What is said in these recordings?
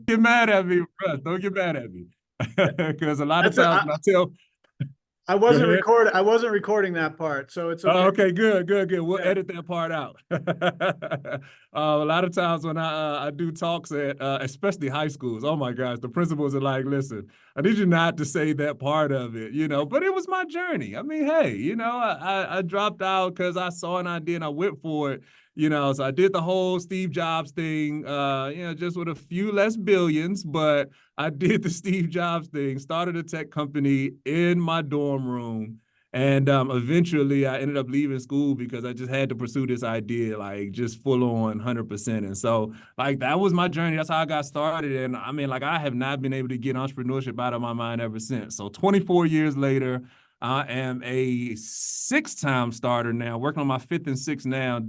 get mad at me, bro. Don't get mad at me. Because a lot of That's times a, when I tell, I go wasn't ahead. recording. I wasn't recording that part, so it's Oh, okay. okay, good, good, good. We'll Yeah. edit that part out. A lot of times when I do talks at especially high schools, oh my gosh, the principals are like, "Listen, I need you not to say that part of it, you know." But it was my journey. I mean, hey, you know, I dropped out because I saw an idea and I went for it. You know, so I did the whole Steve Jobs thing, you know, just with a few less billions, but I did the Steve Jobs thing, started a tech company in my dorm room, and eventually I ended up leaving school because I just had to pursue this idea, like just full on 100%. And so, like, that was my journey. That's how I got started. And I mean, like, I have not been able to get entrepreneurship out of my mind ever since. So, 24 years later, I am a six-time starter now, working on my fifth and sixth now.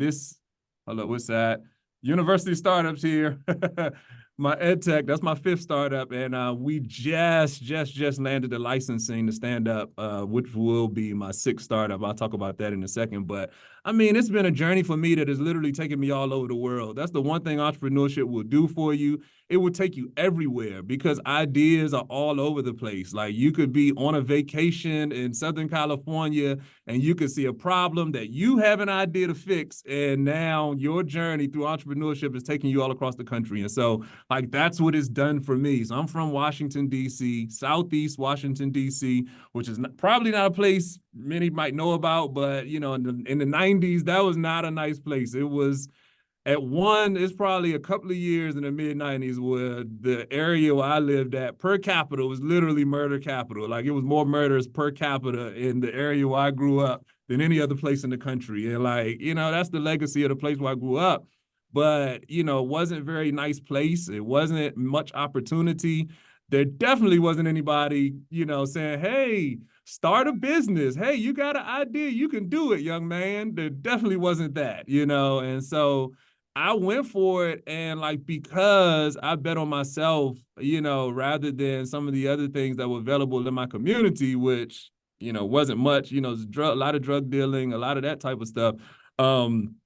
Hold up, what's that? University startups here. My ed tech, that's my fifth startup, and we just landed the licensing to stand up, which will be my sixth startup. I'll talk about that in a second. But I mean, it's been a journey for me that has literally taken me all over the world. That's the one thing entrepreneurship will do for you. It will take you everywhere because ideas are all over the place. Like, you could be on a vacation in Southern California and you could see a problem that you have an idea to fix, and now your journey through entrepreneurship is taking you all across the country. And so, like, that's what it's done for me. So I'm from Washington, D.C., Southeast Washington, D.C., which is probably not a place many might know about, but, you know, in the 90s, that was not a nice place. It was it's probably a couple of years in the mid 90s where the area where I lived at per capita was literally murder capital. Like, it was more murders per capita in the area where I grew up than any other place in the country. And, like, you know, that's the legacy of the place where I grew up. But, you know, it wasn't a very nice place. It wasn't much opportunity. There definitely wasn't anybody, you know, saying, "Hey, start a business. Hey, you got an idea. You can do it, young man." There definitely wasn't that, you know. And so I went for it, and, like, because I bet on myself, you know, rather than some of the other things that were available in my community, which, you know, wasn't much, you know, a lot of drug dealing, a lot of that type of stuff. Um,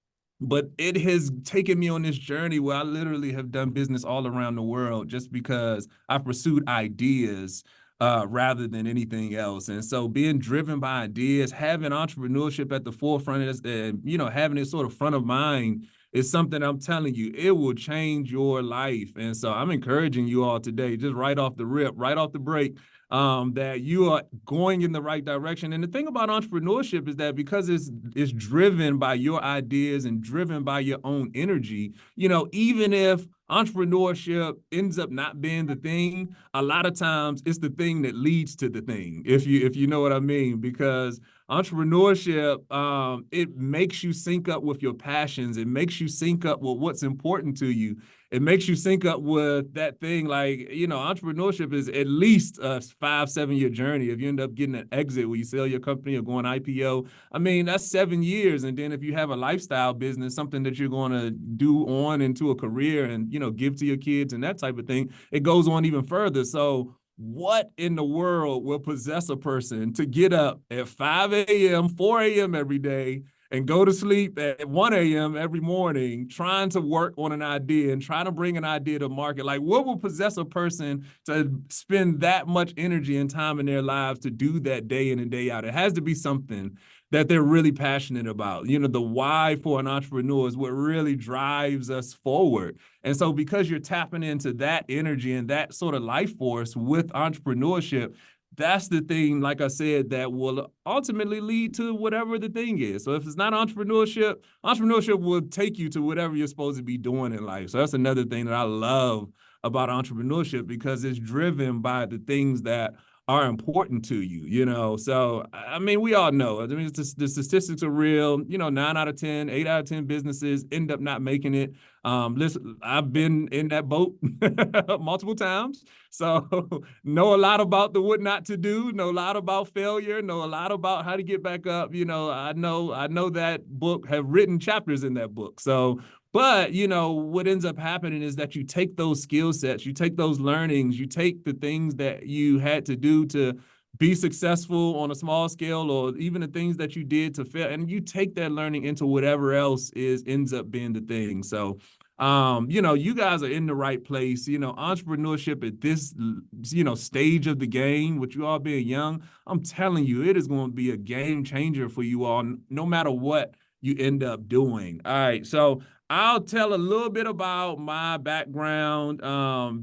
but it has taken me on this journey where I literally have done business all around the world just because I pursued ideas rather than anything else. And so, being driven by ideas, having entrepreneurship at the forefront of this, and, you know, having it sort of front of mind is something, I'm telling you, it will change your life. And so I'm encouraging you all today, just right off the rip, right off the break, that you are going in the right direction. And the thing about entrepreneurship is that because it's driven by your ideas and driven by your own energy, you know, even if entrepreneurship ends up not being the thing, a lot of times it's the thing that leads to the thing, if you know what I mean. Because entrepreneurship, it makes you sync up with your passions. It makes you sync up with what's important to you. It makes you sync up with that thing. Like, you know, entrepreneurship is at least a 5, 7 year journey. If you end up getting an exit where you sell your company or going IPO, I mean, that's 7 years. And then if you have a lifestyle business, something that you're going to do on into a career and, you know, give to your kids and that type of thing, it goes on even further. So what in the world will possess a person to get up at 5 a.m., 4 a.m. every day and go to sleep at 1 a.m. every morning, trying to work on an idea and trying to bring an idea to market? Like, what will possess a person to spend that much energy and time in their lives to do that day in and day out? It has to be something that they're really passionate about. You know, the why for an entrepreneur is what really drives us forward. And so, because you're tapping into that energy and that sort of life force with entrepreneurship, that's the thing, like I said, that will ultimately lead to whatever the thing is. So if it's not entrepreneurship, entrepreneurship will take you to whatever you're supposed to be doing in life. So that's another thing that I love about entrepreneurship, because it's driven by the things that are important to you, you know. So, I mean, we all know. I mean, the statistics are real. You know, 9 out of 10, 8 out of 10 businesses end up not making it. Listen, I've been in that boat multiple times. So know a lot about the what not to do, know a lot about failure, know a lot about how to get back up. You know, I know that book, have written chapters in that book. So, but, you know, what ends up happening is that you take those skill sets, you take those learnings, you take the things that you had to do to be successful on a small scale, or even the things that you did to fail, and you take that learning into whatever else ends up being the thing. So You guys are in the right place. Entrepreneurship at this, stage of the game, with you all being young, I'm telling you, it is going to be a game changer for you all, no matter what you end up doing. All right. So I'll tell a little bit about my background,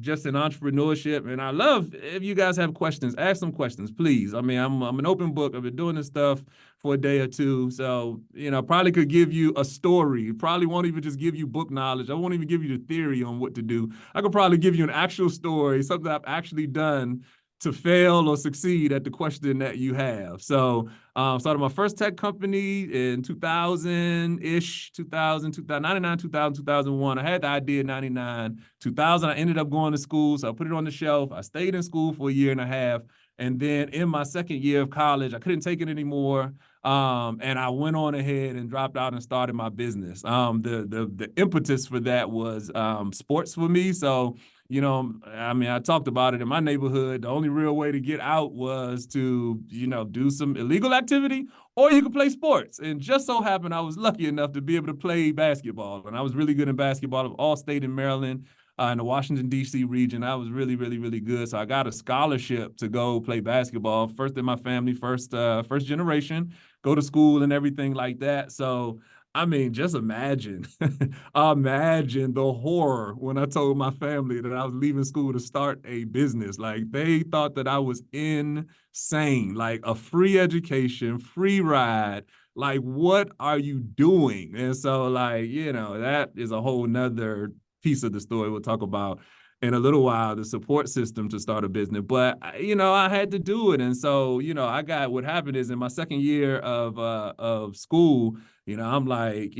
just in entrepreneurship. And I love if you guys have questions, ask some questions, please. I mean, I'm an open book. I've been doing this stuff for a day or two. So, probably could give you a story. Probably won't even just give you book knowledge. I won't even give you the theory on what to do. I could probably give you an actual story, something I've actually done to fail or succeed at the question that you have. So, started my first tech company in 2000-ish, 99, 2000, 2001. I had the idea in 99. 2000, I ended up going to school, so I put it on the shelf. I stayed in school for a year and a half. And then in my second year of college, I couldn't take it anymore. And I went on ahead and dropped out and started my business. The impetus for that was sports for me. So, I talked about it in my neighborhood. The only real way to get out was to, do some illegal activity, or you could play sports. And just so happened I was lucky enough to be able to play basketball. And I was really good in basketball. I've all stayed in Maryland. In the Washington, D.C. region. I was really, really, really good. So I got a scholarship to go play basketball. First in my family, first generation, go to school and everything like that. So, just imagine, imagine the horror when I told my family that I was leaving school to start a business. Like, they thought that I was insane, like a free education, free ride. Like, what are you doing? And so, that is a whole nother piece of the story we'll talk about in a little while, the support system to start a business. But, I had to do it. And so, what happened is in my second year of school, I'm like,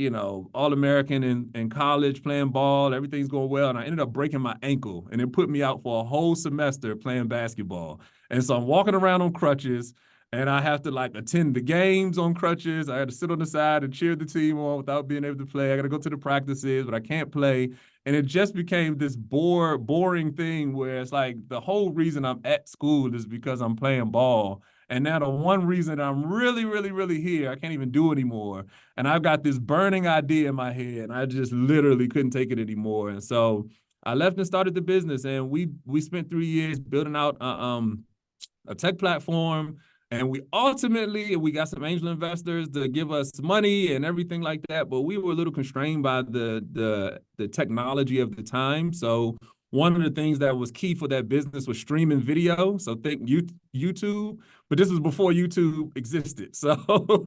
all-American in college, playing ball, everything's going well. And I ended up breaking my ankle, and it put me out for a whole semester playing basketball. And so I'm walking around on crutches, and I have to attend the games on crutches. I had to sit on the side and cheer the team on without being able to play. I got to go to the practices, but I can't play. And it just became this boring thing where it's like the whole reason I'm at school is because I'm playing ball. And now the one reason I'm really, really, really here, I can't even do anymore. And I've got this burning idea in my head, and I just literally couldn't take it anymore. And so I left and started the business, and we spent 3 years building out a tech platform. And we got some angel investors to give us money and everything like that. But we were a little constrained by the technology of the time. So one of the things that was key for that business was streaming video. So think YouTube, but this was before YouTube existed. So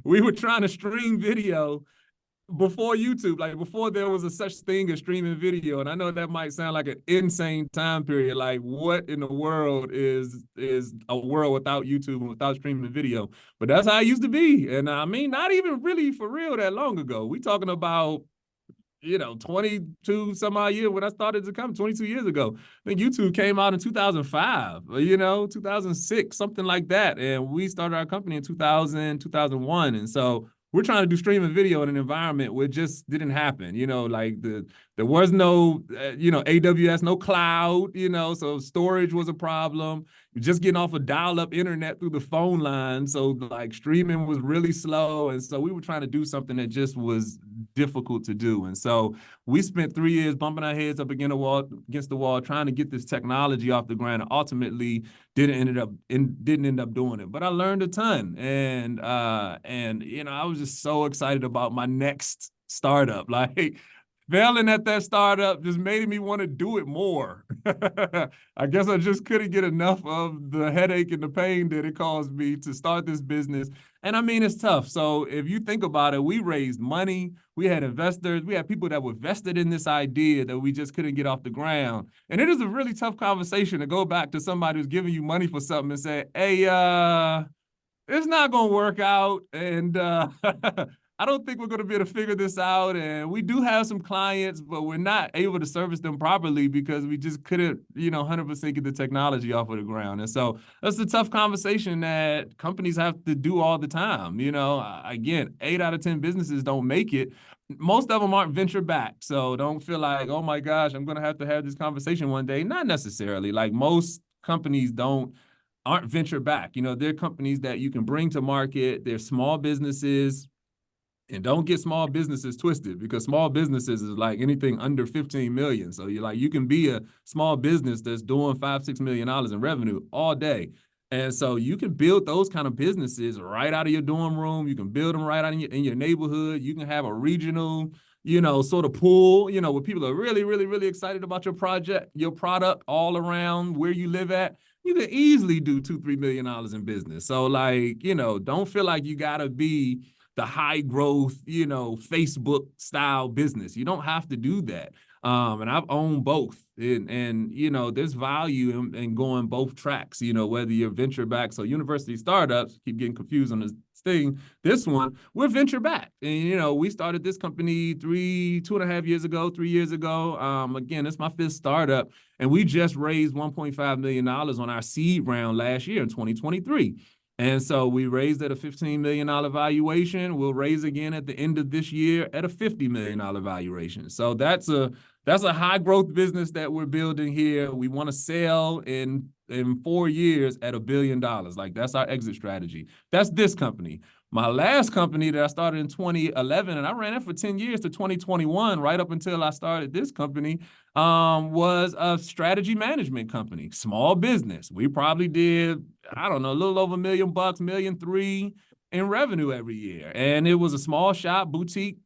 we were trying to stream video before YouTube, like before there was a such thing as streaming video. And I know that might sound like an insane time period. Like, what in the world is a world without YouTube and without streaming video? But that's how it used to be. And not even really for real that long ago. We talking about 22 some odd years when I started to come 22 years ago. I think YouTube came out in 2005, 2006, something like that. And we started our company in 2000, 2001. And so we're trying to do streaming video in an environment where it just didn't happen. There was no, AWS, no cloud, so storage was a problem. You're just getting off a dial-up internet through the phone line. So streaming was really slow. And so we were trying to do something that just was difficult to do. And so we spent 3 years bumping our heads up against the wall, trying to get this technology off the ground, and ultimately didn't end up doing it. But I learned a ton. And I was just so excited about my next startup. Failing at that startup just made me want to do it more. I guess I just couldn't get enough of the headache and the pain that it caused me to start this business. And it's tough. So if you think about it, we raised money, we had investors, we had people that were vested in this idea that we just couldn't get off the ground. And it is a really tough conversation to go back to somebody who's giving you money for something and say, hey, it's not going to work out. And I don't think we're going to be able to figure this out. And we do have some clients, but we're not able to service them properly because we just couldn't, 100% get the technology off of the ground. And so that's a tough conversation that companies have to do all the time. Again, 8 out of 10 businesses don't make it. Most of them aren't venture backed. So don't feel like, oh my gosh, I'm going to have this conversation one day. Not necessarily. Like, most companies aren't venture back. They're companies that you can bring to market. They're small businesses. And don't get small businesses twisted, because small businesses is like anything under 15 million. So you're like, you can be a small business that's doing $5-6 million in revenue all day. And so you can build those kind of businesses right out of your dorm room. You can build them right out in your neighborhood. You can have a regional, sort of pool, where people are really, really, really excited about your project, your product all around where you live at. You can easily do $2-3 million in business. So like, don't feel like you gotta be the high growth, Facebook style business. You don't have to do that. And I've owned both. And there's value in going both tracks, whether you're venture back. So university startups, keep getting confused on this thing. This one, we're venture back. And, we started this company 2.5 years ago, 3 years ago. Again, it's my fifth startup. And we just raised $1.5 million on our seed round last year in 2023. And so we raised at a $15 million valuation. We'll raise again at the end of this year at a $50 million valuation. So that's a high growth business that we're building here. We want to sell in 4 years at $1 billion. Like, that's our exit strategy. That's this company. My last company that I started in 2011, and I ran it for 10 years to 2021, right up until I started this company, was a strategy management company, small business. We probably did, I don't know, a little over $1 million, $1.3 million in revenue every year. And it was a small shop, boutique,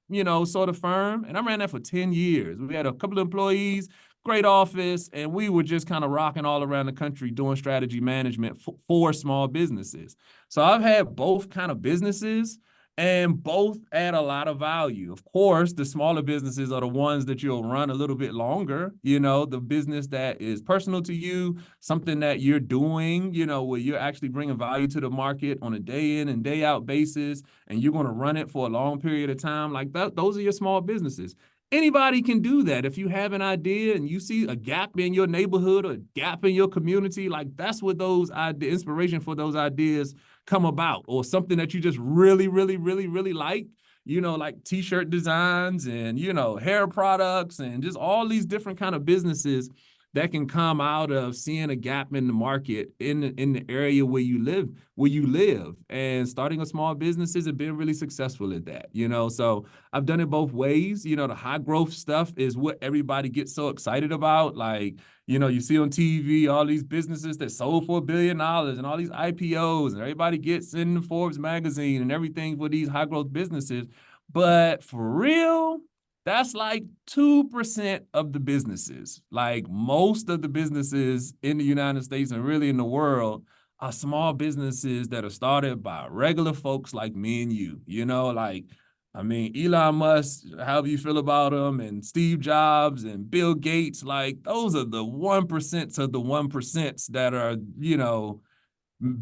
sort of firm. And I ran that for 10 years. We had a couple of employees, great office, and we were just kind of rocking all around the country doing strategy management for small businesses. So I've had both kind of businesses, and both add a lot of value. Of course, the smaller businesses are the ones that you'll run a little bit longer, the business that is personal to you, something that you're doing, where you're actually bringing value to the market on a day in and day out basis, and you're going to run it for a long period of time. Like that, those are your small businesses. Anybody can do that. If you have an idea and you see a gap in your neighborhood or a gap in your community, like that's what those inspiration for those ideas come about, or something that you just really, really, really, really like, like t-shirt designs and, hair products and just all these different kind of businesses that can come out of seeing a gap in the market in the area where you live. And starting a small business has been really successful at that, so I've done it both ways. The high growth stuff is what everybody gets so excited about. Like, you see on TV, all these businesses that sold for $1 billion and all these IPOs, and everybody gets in the Forbes magazine and everything for these high growth businesses. But for real, that's like 2% of the businesses. Like, most of the businesses in the United States and really in the world are small businesses that are started by regular folks like me and you, like, I mean, Elon Musk, however you feel about him, and Steve Jobs and Bill Gates, like those are the 1% of the 1% that are,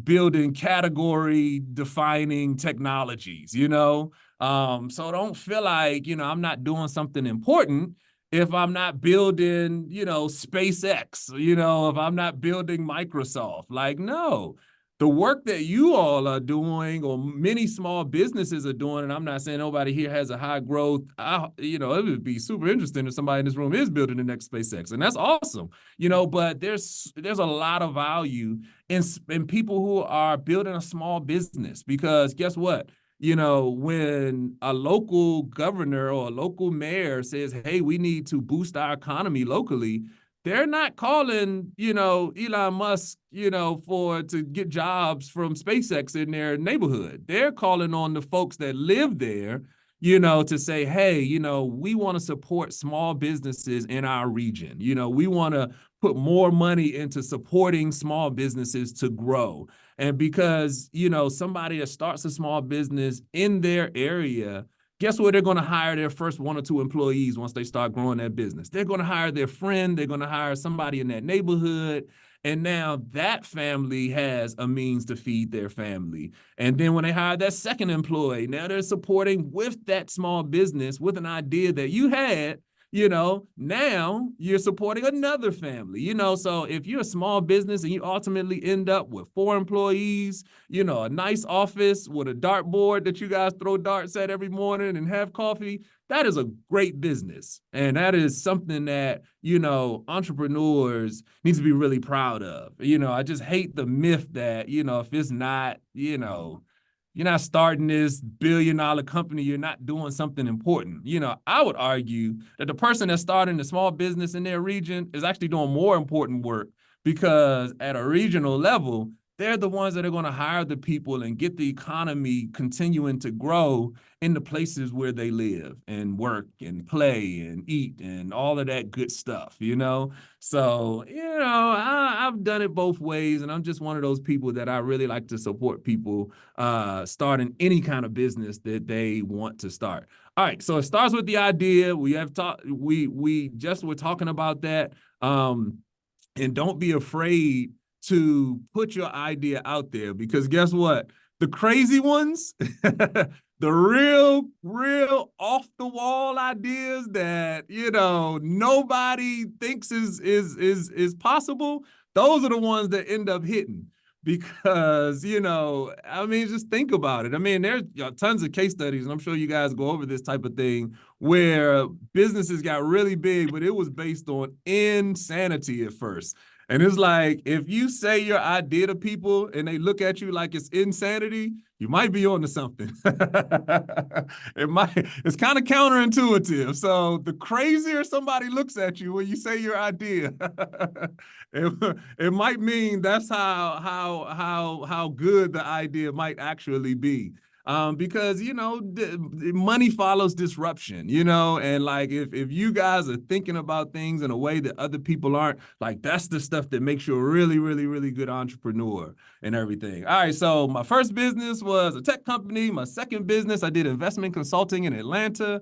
building category defining technologies, so don't feel like, I'm not doing something important if I'm not building, SpaceX, if I'm not building Microsoft. Like, no, the work that you all are doing, or many small businesses are doing, and I'm not saying nobody here has a high growth, it would be super interesting if somebody in this room is building the next SpaceX, and that's awesome, but there's a lot of value in people who are building a small business, because guess what? When a local governor or a local mayor says, hey, we need to boost our economy locally, they're not calling, Elon Musk, to get jobs from SpaceX in their neighborhood. They're calling on the folks that live there, to say, hey, we want to support small businesses in our region. We want to put more money into supporting small businesses to grow. And because, somebody that starts a small business in their area, guess where they're going to hire their first 1 or 2 employees once they start growing their business? They're going to hire their friend. They're going to hire somebody in that neighborhood. And now that family has a means to feed their family. And then when they hire that second employee, now they're supporting with that small business with an idea that you had. Now you're supporting another family, so if you're a small business and you ultimately end up with 4 employees, a nice office with a dartboard that you guys throw darts at every morning and have coffee, that is a great business. And that is something that, entrepreneurs need to be really proud of. I just hate the myth that, if it's not, you're not starting this billion-dollar company, you're not doing something important. I would argue that the person that's starting a small business in their region is actually doing more important work, because at a regional level, they're the ones that are going to hire the people and get the economy continuing to grow in the places where they live and work and play and eat and all of that good stuff. So, I've done it both ways, and I'm just one of those people that I really like to support people starting any kind of business that they want to start. All right, so it starts with the idea. We have talked. We just were talking about that, and don't be afraid to put your idea out there, because guess what? The crazy ones, the real off the wall ideas that nobody thinks is possible. Those are the ones that end up hitting, because I mean, just think about it. I mean, there's tons of case studies, and I'm sure you guys go over this type of thing, where businesses got really big, but it was based on insanity at first. And it's like, if you say your idea to people and they look at you like it's insanity, you might be onto something. It's kind of counterintuitive. So the crazier somebody looks at you when you say your idea, it might mean that's how good the idea might actually be. Because money follows disruption, and like if you guys are thinking about things in a way that other people aren't, like that's the stuff that makes you a really, really, really good entrepreneur and everything. All right, so my first business was a tech company. My second business, I did investment consulting in Atlanta.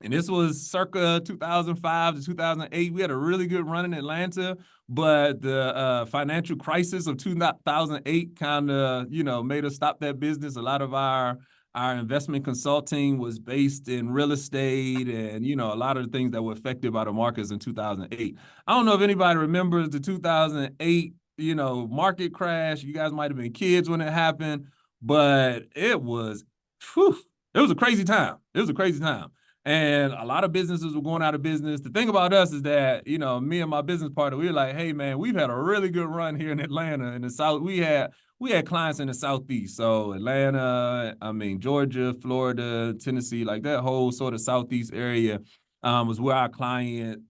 And this was circa 2005 to 2008. We had a really good run in Atlanta, but the financial crisis of 2008 kind of, made us stop that business. A lot of our investment consulting was based in real estate and, a lot of the things that were affected by the markets in 2008. I don't know if anybody remembers the 2008, market crash. You guys might have been kids when it happened, but whew, it was a crazy time. It was a crazy time. And a lot of businesses were going out of business. The thing about us is that, me and my business partner, we were like, hey man, we've had a really good run here in Atlanta. In the South, we had clients in the Southeast. So Atlanta, I mean, Georgia, Florida, Tennessee, like that whole sort of Southeast area was where our client,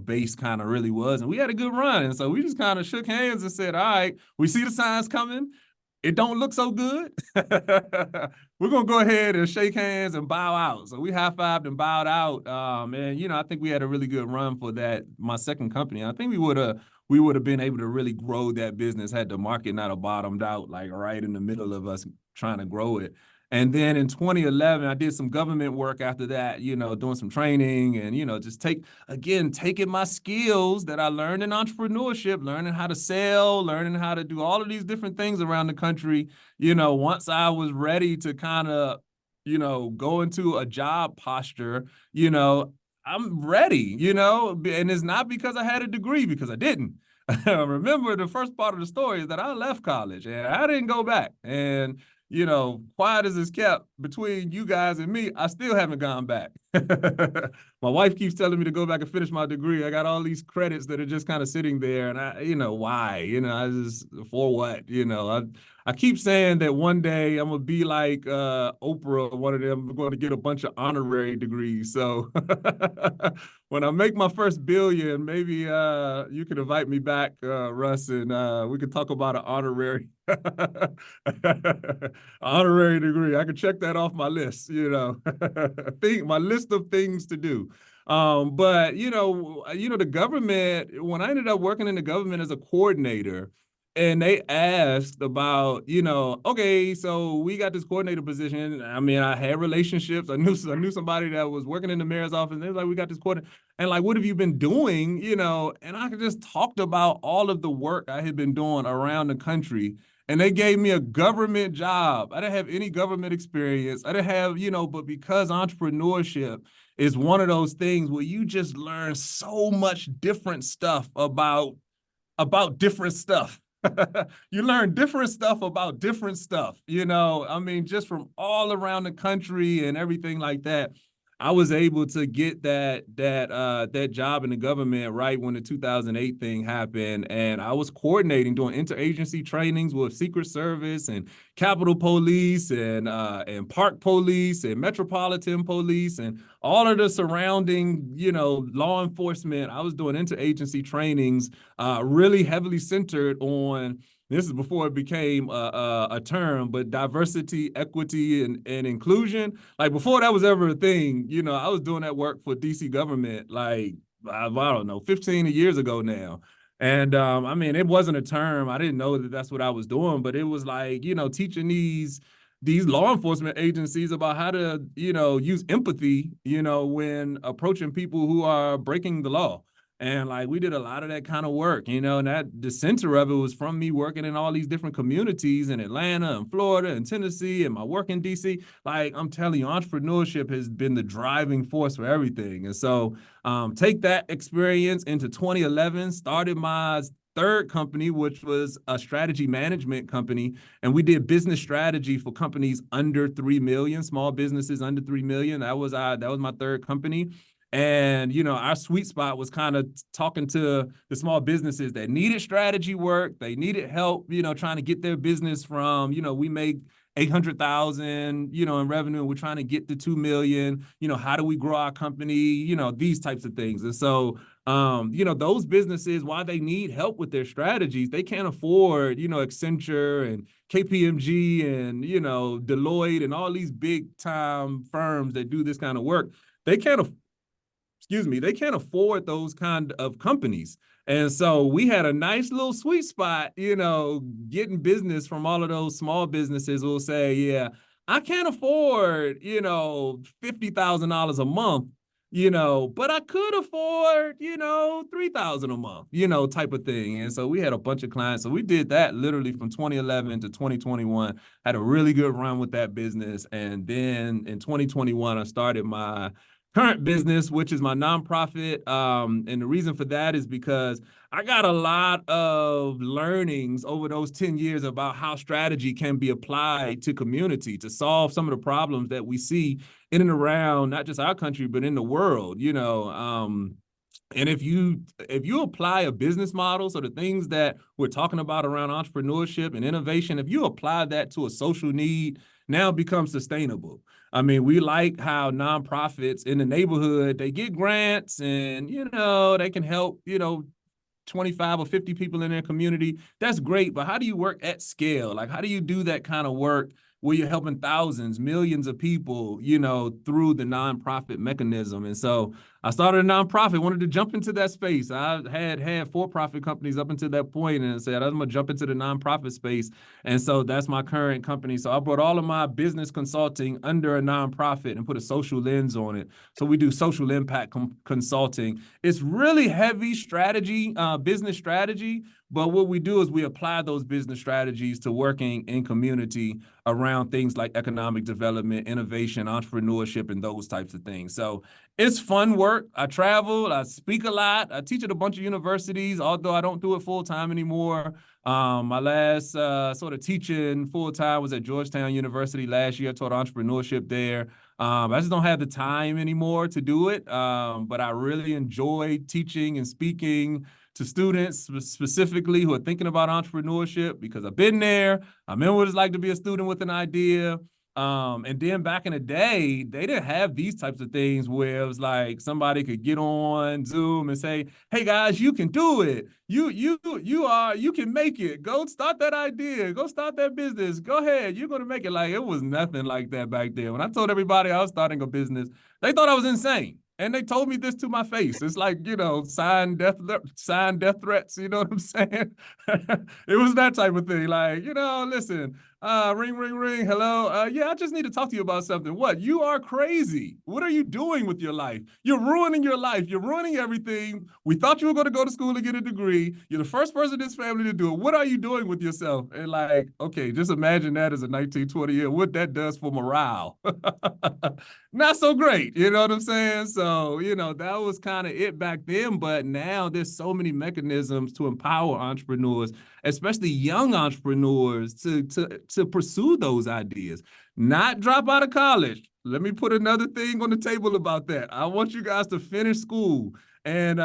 base kind of really was. And we had a good run. And so we just kind of shook hands and said, all right, we see the signs coming. It don't look so good. We're going to go ahead and shake hands and bow out. So we high-fived and bowed out. And, I think we had a really good run for that, my second company. I think we would have been able to really grow that business had the market not have bottomed out, like right in the middle of us trying to grow it. And then in 2011, I did some government work after that, doing some training and, just taking my skills that I learned in entrepreneurship, learning how to sell, learning how to do all of these different things around the country. Once I was ready to kind of, go into a job posture, I'm ready, and it's not because I had a degree, because I didn't. Remember, the first part of the story is that I left college and I didn't go back. And quiet as it's kept between you guys and me, I still haven't gone back. My wife keeps telling me to go back and finish my degree. I got all these credits that are just kind of sitting there, and why? I just, for what? I keep saying that one day I'm gonna be like Oprah, one of them, going to get a bunch of honorary degrees. So when I make my first billion, maybe you can invite me back, Russ, and we could talk about an honorary honorary degree. I can check that off my list, my list of things to do. But the government, when I ended up working in the government as a coordinator, and they asked about, okay, so we got this coordinator position. I mean, I had relationships. I knew somebody that was working in the mayor's office. And they was like, we got this coordinator. And like, what have you been doing? And I just talked about all of the work I had been doing around the country. And they gave me a government job. I didn't have any government experience. I didn't have, but because entrepreneurship is one of those things where you just learn so much different stuff about different stuff. You learn different stuff about different stuff, I mean, just from all around the country and everything like that. I was able to get that job in the government right when the 2008 thing happened, and I was coordinating, doing interagency trainings with Secret Service and Capitol Police and Park Police and Metropolitan Police and all of the surrounding, law enforcement. I was doing interagency trainings, really heavily centered on. This is before it became a term, but diversity, equity, and inclusion. Like before that was ever a thing, I was doing that work for DC government, like, I don't know, 15 years ago now. And I mean, it wasn't a term. I didn't know that that's what I was doing, but it was like, teaching these law enforcement agencies about how to, use empathy, when approaching people who are breaking the law. And like we did a lot of that kind of work, and that the center of it was from me working in all these different communities in Atlanta and Florida and Tennessee and my work in DC. Like I'm telling you, entrepreneurship has been the driving force for everything. And so take that experience into 2011, started my third company, which was a strategy management company. And we did business strategy for companies under 3 million, small businesses under 3 million. That was my third company. And, our sweet spot was kind of talking to the small businesses that needed strategy work. They needed help, trying to get their business from, we make 800,000, in revenue, and we're trying to get to 2 million. How do we grow our company? These types of things. And so, those businesses, while they need help with their strategies, they can't afford, Accenture and KPMG and, Deloitte and all these big time firms that do this kind of work. They can't they can't afford those kind of companies. And so we had a nice little sweet spot, getting business from all of those small businesses who will say, yeah, I can't afford, $50,000 a month, but I could afford, $3,000 a month, type of thing. And so we had a bunch of clients. So we did that literally from 2011 to 2021, had a really good run with that business. And then in 2021, I started my current business, which is my nonprofit. And the reason for that is because I got a lot of learnings over those 10 years about how strategy can be applied to community to solve some of the problems that we see in and around not just our country, but in the world, and if you apply a business model, so the things that we're talking about around entrepreneurship and innovation, if you apply that to a social need, now it becomes sustainable. I mean, we like how nonprofits in the neighborhood, they get grants and, they can help, 25 or 50 people in their community. That's great. But how do you work at scale? Like, how do you do that kind of work where you're helping thousands, millions of people, through the nonprofit mechanism? And so I started a nonprofit, wanted to jump into that space. I had for-profit companies up until that point and said, I'm going to jump into the nonprofit space. And so that's my current company. So I brought all of my business consulting under a nonprofit and put a social lens on it. So we do social impact consulting. It's really heavy strategy, business strategy. But what we do is we apply those business strategies to working in community around things like economic development, innovation, entrepreneurship, and those types of things. So it's fun work. I travel, I speak a lot. I teach at a bunch of universities, although I don't do it full time anymore. My last sort of teaching full time was at Georgetown University last year. I taught entrepreneurship there. I just don't have the time anymore to do it. But I really enjoy teaching and speaking to students specifically who are thinking about entrepreneurship because I've been there. I remember what it's like to be a student with an idea. And then back in the day, they didn't have these types of things where it was like somebody could get on Zoom and say, "Hey guys, you can do it. You can make it. Go start that idea. Go start that business. Go ahead. You're gonna make it." Like it was nothing like that back then. When I told everybody I was starting a business, they thought I was insane. And they told me this to my face. It's like, sign death threats. You know what I'm saying? It was that type of thing. Like, listen, ring, ring, ring. Hello. Yeah, I just need to talk to you about something. What? You are crazy. What are you doing with your life? You're ruining your life. You're ruining everything. We thought you were going to go to school and get a degree. You're the first person in this family to do it. What are you doing with yourself? And like, okay, just imagine that as a 19, 20-year, what that does for morale. Not so great. You know what I'm saying? So, that was kind of it back then. But now there's so many mechanisms to empower entrepreneurs, especially young entrepreneurs, to to pursue those ideas, not drop out of college. Let me put another thing on the table about that. I want you guys to finish school and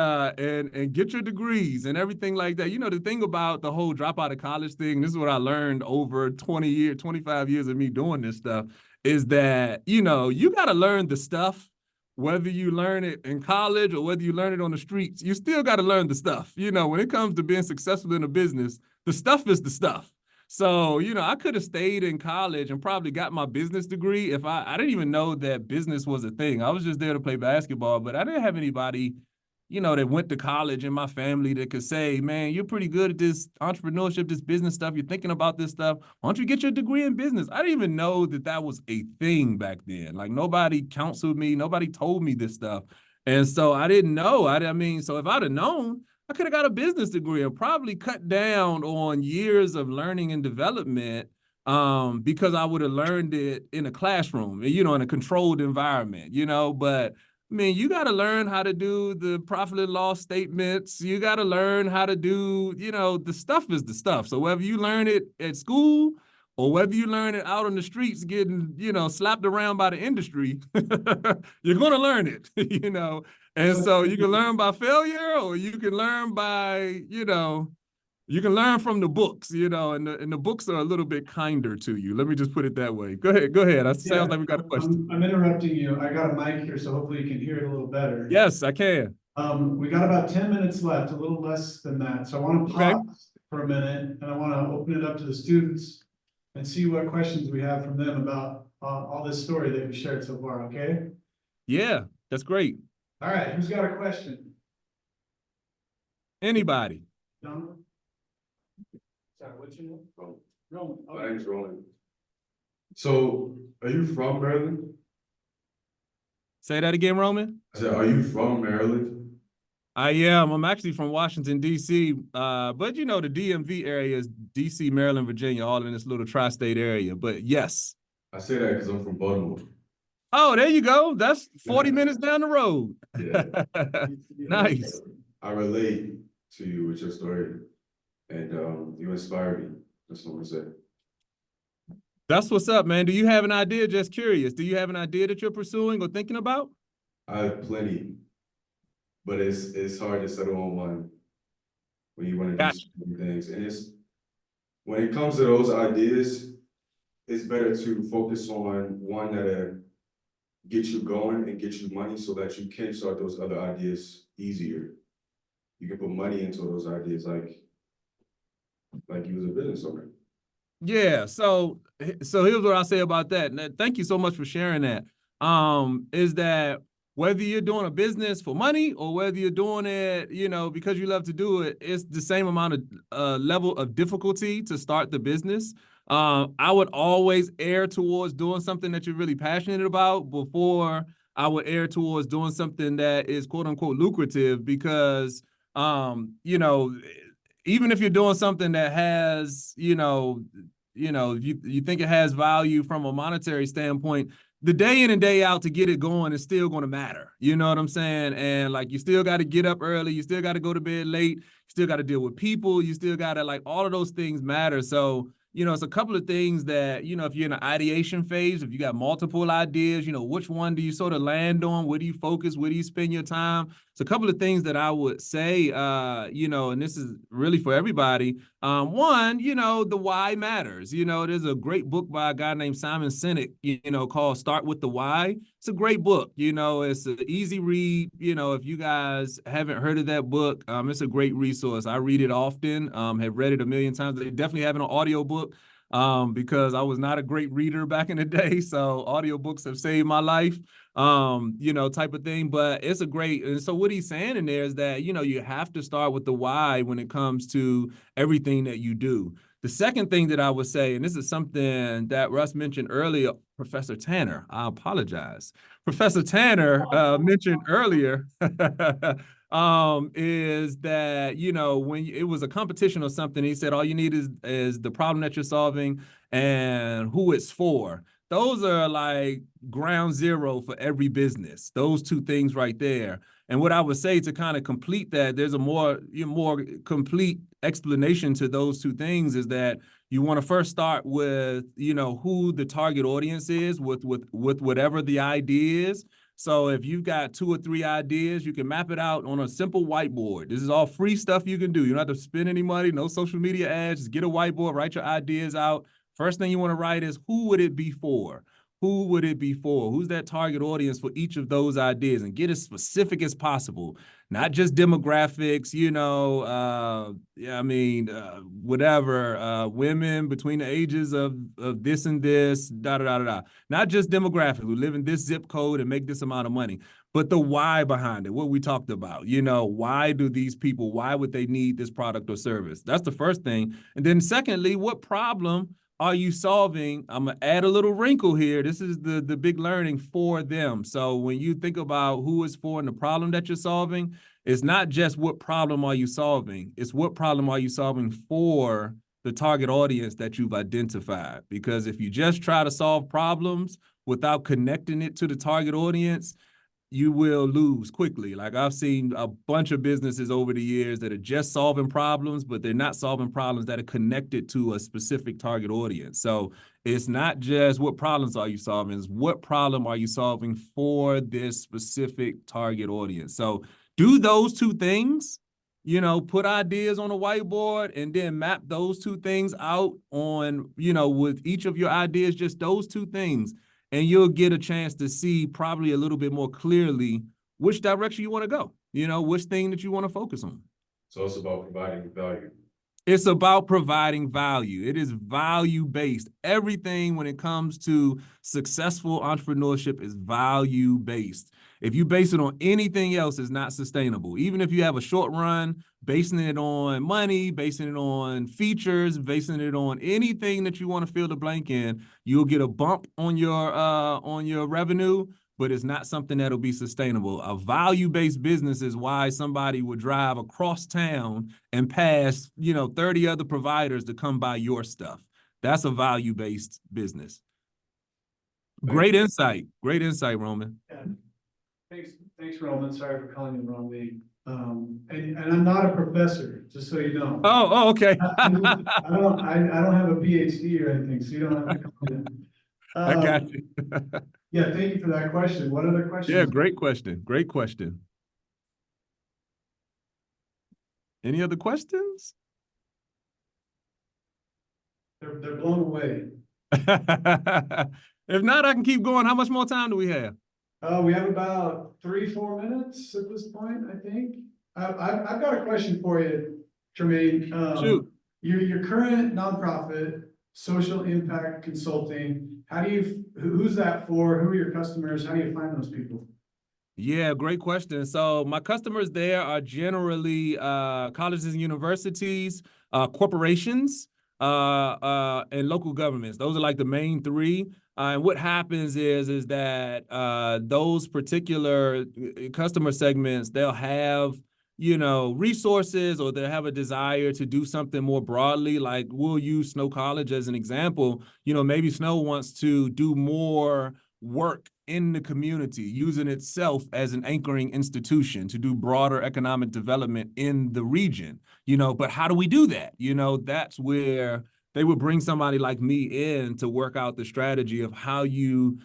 get your degrees and everything like that. You know, the thing about the whole drop out of college thing, this is what I learned over 20 years, 25 years of me doing this stuff, is that, you know, you got to learn the stuff, whether you learn it in college or whether you learn it on the streets. You still got to learn the stuff. You know, when it comes to being successful in a business, the stuff is the stuff. So, you know, I could have stayed in college and probably got my business degree if I didn't even know that business was a thing. I was just there to play basketball, but I didn't have anybody, you know, that went to college in my family that could say, man, you're pretty good at this entrepreneurship, this business stuff. You're thinking about this stuff. Why don't you get your degree in business? I didn't even know that that was a thing back then. Like nobody counseled me. Nobody told me this stuff. And so I didn't know. I mean, so if I'd have known, I could have got a business degree and probably cut down on years of learning and development because I would have learned it in a classroom, you know, in a controlled environment, you know, but I mean, you got to learn how to do the profit and loss statements. You got to learn how to do, you know, the stuff is the stuff. So whether you learn it at school or whether you learn it out on the streets getting, you know, slapped around by the industry, you're going to learn it, you know. And so you can learn by failure or you can learn by, you know, you can learn from the books, you know, and the books are a little bit kinder to you. Let me just put it that way. Go ahead. Go ahead. That sounds like we got a question. I'm interrupting you. I got a mic here, so hopefully you can hear it a little better. Yes, I can. We got about 10 minutes left, a little less than that. So I want to Okay. pause for a minute and I want to open it up to the students and see what questions we have from them about all this story that we shared so far, okay? Yeah, that's great. All right, who's got a question? Anybody? Donovan? Sorry, what's your name? Roman. My name's Roland. So, are you from Maryland? Say that again, Roman. I said, are you from Maryland? I am. I'm actually from Washington, D.C., but you know, the DMV area is D.C., Maryland, Virginia, all in this little tri-state area. But yes. I say that because I'm from Baltimore. Oh, there you go. That's 40 minutes down the road. Yeah. Nice. I relate to you with your story, and you inspire me. That's what I'm gonna say. That's what's up, man. Do you have an idea? Just curious. Do you have an idea that you're pursuing or thinking about? I have plenty, but it's hard to settle on one when you want to do Gotcha. so many things. And it's when it comes to those ideas, it's better to focus on one that get you going and get you money so that you can start those other ideas easier. You can put money into those ideas like you was a business owner. Yeah, so here's what I say about that. And thank you so much for sharing that. Is that whether you're doing a business for money or whether you're doing it, you know, because you love to do it, it's the same amount of level of difficulty to start the business. I would always err towards doing something that you're really passionate about before I would err towards doing something that is quote unquote lucrative because, you know, even if you're doing something that has, you think it has value from a monetary standpoint, the day in and day out to get it going is still going to matter. You know what I'm saying? And like, you still got to get up early. You still got to go to bed late. You still got to deal with people. You still got to, like, all of those things matter. So, you know, it's a couple of things that, you know, if you're in an ideation phase, if you got multiple ideas, you know, which one do you sort of land on? Where do you focus? Where do you spend your time? It's a couple of things that I would say, you know, and this is really for everybody. One, you know, the why matters. You know, there's a great book by a guy named Simon Sinek, you know, called Start with the Why. It's a great book. You know, it's an easy read. You know, if you guys haven't heard of that book, it's a great resource. I read it often, have read it a million times. They definitely have an audio book because I was not a great reader back in the day. So audiobooks have saved my life, you know, type of thing. But it's a great, and so what he's saying in there is that, you know, you have to start with the why when it comes to everything that you do. The second thing that I would say, and this is something that Russ mentioned earlier, Professor Tanner, I apologize. Professor Tanner mentioned earlier is that, you know, when it was a competition or something, he said all you need is the problem that you're solving and who it's for. Those are like ground zero for every business, those two things right there. And what I would say to kind of complete that, there's a more complete explanation to those two things is that you want to first start with, who the target audience is with whatever the idea is. So if you've got 2 or 3 ideas, you can map it out on a simple whiteboard. This is all free stuff you can do. You don't have to spend any money, no social media ads. Just get a whiteboard, write your ideas out. First thing you want to write is, who would it be for? Who would it be for? Who's that target audience for each of those ideas? And get as specific as possible, not just demographics, whatever, women between the ages of this and this, da, da, da, da, da. Not just demographics, who live in this zip code and make this amount of money, but the why behind it, what we talked about. Why would they need this product or service? That's the first thing. And then secondly, what problem are you solving? I'm gonna add a little wrinkle here. This is the big learning for them. So when you think about who is for and the problem that you're solving, it's not just what problem are you solving, it's what problem are you solving for the target audience that you've identified. Because if you just try to solve problems without connecting it to the target audience, you will lose quickly. Like, I've seen a bunch of businesses over the years that are just solving problems, but they're not solving problems that are connected to a specific target audience. So it's not just what problems are you solving, it's what problem are you solving for this specific target audience. So do those two things, put ideas on a whiteboard and then map those two things out on, with each of your ideas, just those two things. And you'll get a chance to see probably a little bit more clearly which direction you want to go, which thing that you want to focus on. So it's about providing value. It's about providing value. It is value-based. Everything when it comes to successful entrepreneurship is value-based. If you base it on anything else, it's not sustainable. Even if you have a short run, basing it on money, basing it on features, basing it on anything that you want to fill the blank in, you'll get a bump on your revenue, but it's not something that'll be sustainable. A value-based business is why somebody would drive across town and pass, 30 other providers to come buy your stuff. That's a value-based business. Great insight. Great insight, Roman. Yeah. Thanks, Roman. Sorry for calling you the wrong name. And I'm not a professor, just so you know. Oh, okay. I don't have a PhD or anything, so you don't have to call me that. I got you. Yeah, thank you for that question. What other questions? Yeah, great question. Great question. Any other questions? They're blown away. If not, I can keep going. How much more time do we have? We have about 3-4 minutes at this point, I think. I've got a question for you, Tremain. Shoot. Your current nonprofit, social impact consulting, who's that for? Who are your customers? How do you find those people? Yeah, great question. So my customers there are generally colleges and universities, corporations, and local governments. Those are like the main three. And what happens is that those particular customer segments, they'll have, resources, or they'll have a desire to do something more broadly. Like, we'll use Snow College as an example. Maybe Snow wants to do more work in the community, using itself as an anchoring institution to do broader economic development in the region. But how do we do that? That's where they would bring somebody like me in to work out the strategy of how you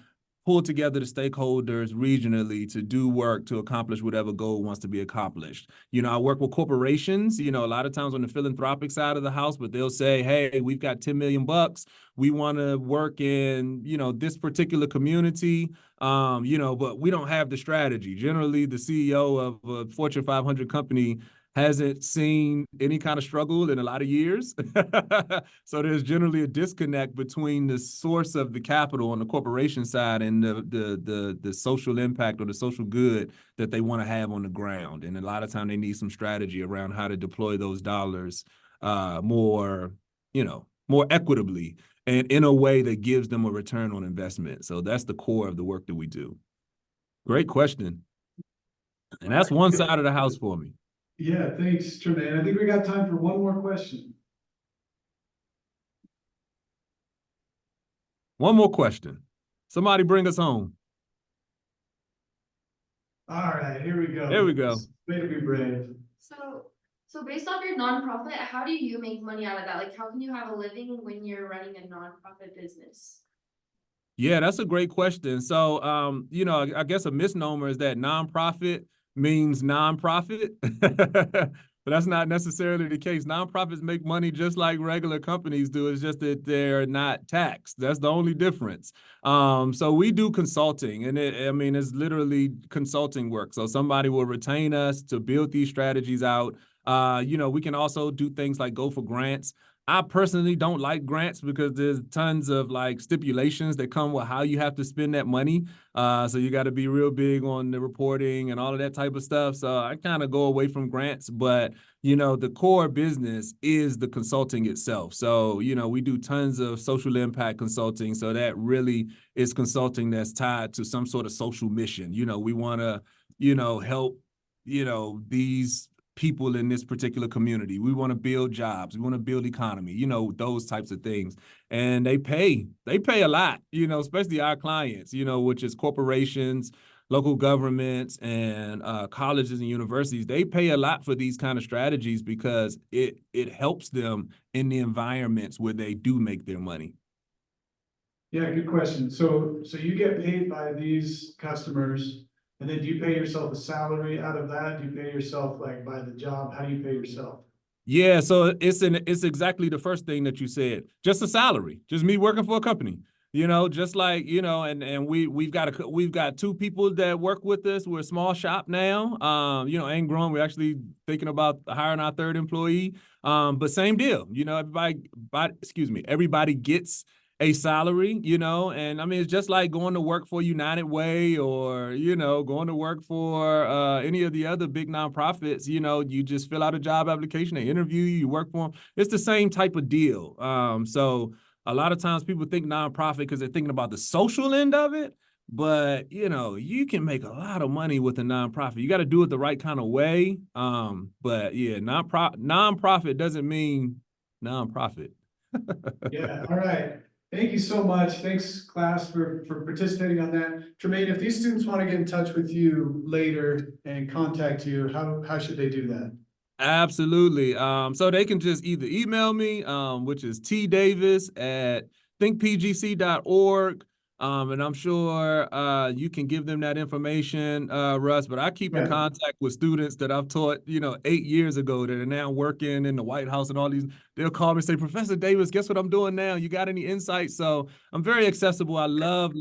pull together the stakeholders regionally to do work to accomplish whatever goal wants to be accomplished. I work with corporations, a lot of times on the philanthropic side of the house, but they'll say, hey, we've got 10 million bucks. We want to work in, this particular community, but we don't have the strategy. Generally, the CEO of a Fortune 500 company hasn't seen any kind of struggle in a lot of years. So there's generally a disconnect between the source of the capital on the corporation side and the social impact or the social good that they want to have on the ground. And a lot of time they need some strategy around how to deploy those dollars more equitably and in a way that gives them a return on investment. So that's the core of the work that we do. Great question. And that's one side of the house for me. Yeah, thanks, Tremain. I think we got time for one more question. One more question. Somebody bring us home. All right, here we go. There we go. Way to be brave. So based off your nonprofit, how do you make money out of that? Like, how can you have a living when you're running a nonprofit business? Yeah, that's a great question. So, you know, I guess a misnomer is that nonprofit means nonprofit, but that's not necessarily the case. Nonprofits make money just like regular companies do. It's just that they're not taxed. That's the only difference. So we do consulting, and I mean, it's literally consulting work. So somebody will retain us to build these strategies out. You know, we can also do things like go for grants. I personally don't like grants because there's tons of like stipulations that come with how you have to spend that money. So you got to be real big on the reporting and all of that type of stuff. So I kind of go away from grants, but you know, the core business is the consulting itself. So, you know, we do tons of social impact consulting. So that really is consulting that's tied to some sort of social mission. You know, we want to, you know, help, you know, these people in this particular community. We want to build jobs. We want to build economy, you know, those types of things. And they pay a lot, you know, especially our clients, you know, which is corporations, local governments, and colleges and universities. They pay a lot for these kind of strategies because it helps them in the environments where they do make their money. Yeah, good question. So you get paid by these customers, and then do you pay yourself a salary out of that? Do you pay yourself like by the job? How do you pay yourself? Yeah, so it's exactly the first thing that you said. Just a salary, just me working for a company. You know, just like, you know, and we've got two people that work with us. We're a small shop now. You know, ain't growing. We're actually thinking about hiring our third employee. But same deal. You know, everybody gets a salary, you know, and I mean, it's just like going to work for United Way or, you know, going to work for any of the other big nonprofits. You know, you just fill out a job application, they interview you, you work for them. It's the same type of deal. So a lot of times people think nonprofit because they're thinking about the social end of it. But, you know, you can make a lot of money with a nonprofit. You got to do it the right kind of way. But yeah, nonprofit doesn't mean nonprofit. Yeah, all right. Thank you so much. Thanks, class, for participating on that. Tremain, if these students want to get in touch with you later and contact you, how should they do that? Absolutely. So they can just either email me, which is tdavis@thinkpgc.org. And I'm sure you can give them that information, Russ. But I keep in Yeah. contact with students that I've taught, you know, 8 years ago that are now working in the White House and all these. They'll call me and say, Professor Davis, guess what I'm doing now? You got any insights? So I'm very accessible. I love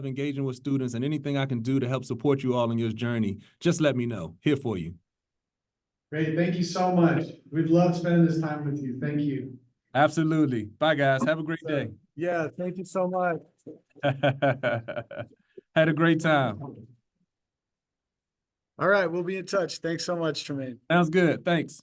engaging with students, and anything I can do to help support you all in your journey, just let me know. Here for you. Great. Thank you so much. We'd love spending this time with you. Thank you. Absolutely. Bye, guys. Have a great day. Yeah, thank you so much. Had a great time. All right, we'll be in touch. Thanks so much, Tremain. Sounds good. Thanks.